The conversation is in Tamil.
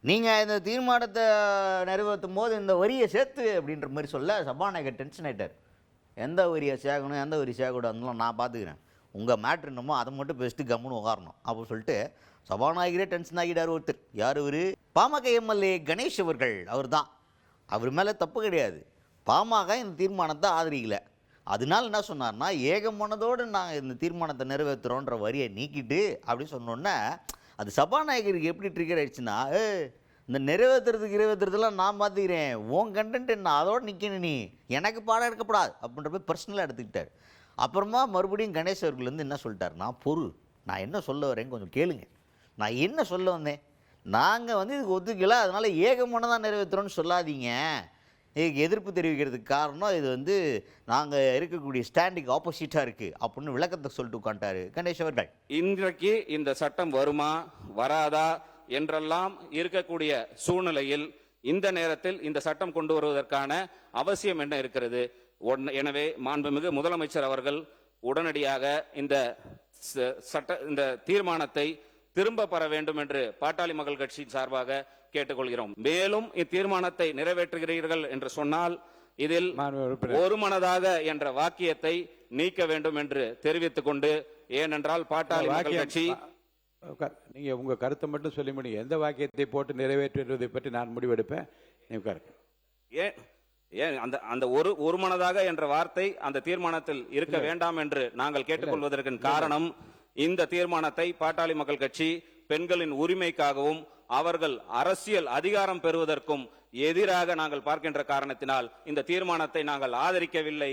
நீங்கள் இந்த தீர்மானத்தை நிறைவேற்றும் போது இந்த வரியை சேர்த்து அப்படின்ற மாதிரி சொல்ல சபாநாயகர் டென்ஷன் ஆகிட்டார். எந்த வரியை சேர்க்கணும் எந்த வரி சேர்க்கக்கூடாதுலாம் நான் பார்த்துக்கிறேன், உங்கள் மேட்ரு என்னமோ அதை மட்டும் பெஸ்ட்டு கம்முன்னு உட்காரணும் அப்படின்னு சொல்லிட்டு சபாநாயகரே டென்ஷன் ஆகிட்டார். ஒருத்தர் யார் இவர்? பாமக எம்எல்ஏ கணேஷ் அவர்கள். அவர் தான், அவர் மேலே தப்பு கிடையாது. பாமக இந்த தீர்மானத்தை ஆதரிக்கலை. அதனால என்ன சொன்னார்னா, ஏகமனதோடு நாங்கள் இந்த தீர்மானத்தை நிறைவேற்றுறோன்ற வரியை நீக்கிட்டு அப்படின்னு சொன்னோன்னே அது சபாநாயகருக்கு எப்படி ட்ரிகர் ஆயிடுச்சுன்னா, இந்த நிறைவேற்றுறதுலாம் நான் பார்த்துக்கிறேன், உன் கண்டென்ட் என்ன அதோடு நிற்கணும், நீ எனக்கு பாடம் எடுக்கப்படாது அப்படின்ற போய் பர்சனலாக எடுத்துக்கிட்டார். அப்புறமா மறுபடியும் கணேஷ் அவர்கள் வந்து என்ன சொல்லிட்டாருன்னா, பொருள் நான் என்ன சொல்ல வரேன்னு கொஞ்சம் கேளுங்க, நான் என்ன சொல்ல வந்தேன், நாங்கள் வந்து இதுக்கு ஒத்துக்கலை அதனால் ஏகமனதாக நிறைவேற்றுறோன்னு சொல்லாதீங்க, இதுக்கு எதிர்ப்பு தெரிவிக்கிறதுக்கு காரணம் இது வந்து நாங்கள் இருக்கக்கூடிய ஸ்டாண்டிங் ஆப்போசிட்டாக இருக்குது அப்படின்னு விளக்கத்தை சொல்லிட்டு உட்காந்துட்டாரு கணேஷ் அவர்கள். இன்றைக்கு இந்த சட்டம் வருமா வராதா என்றெல்லாம் இருக்கக்கூடிய சூழ்நிலையில் இந்த நேரத்தில் இந்த சட்டம் கொண்டு வருவதற்கான அவசியம் என்ன இருக்கிறது? எனவே மாண்புமிகு முதலமைச்சர் அவர்கள் உடனடியாக இந்த தீர்மானத்தை திரும்ப பெற வேண்டும் என்று பாட்டாளி மக்கள் கட்சி சார்பாக கேட்டுக்கொள்கிறோம். மேலும் இத்தீர்மானத்தை நிறைவேற்றுகிறீர்கள் என்று சொன்னால் இதில் ஒருமனதாக என்ற வாக்கியத்தை நீக்க வேண்டும் என்று தெரிவித்துக் கொண்டு, ஏனென்றால் பாட்டாளி மக்கள் கட்சி நீங்க உங்க கருத்தை மட்டும் சொல்லி முடியும், எந்த வாக்கியத்தை போட்டு நிறைவேற்றுவதை பற்றி நான் முடிவெடுப்பேன். ஏன் அந்த ஒருமனதாக என்ற வார்த்தை அந்த தீர்மானத்தில் இருக்க வேண்டாம் என்று நாங்கள் கேட்டுக்கொள்வதற்கு காரணம், இந்த தீர்மானத்தை பாட்டாளி மக்கள் கட்சி பெண்களின் உரிமைக்காகவும் அவர்கள் அரசியல் அதிகாரம் பெறுவதற்கும் எதிராக நாங்கள் பார்க்கின்ற காரணத்தினால் இந்த தீர்மானத்தை நாங்கள் ஆதரிக்கவில்லை.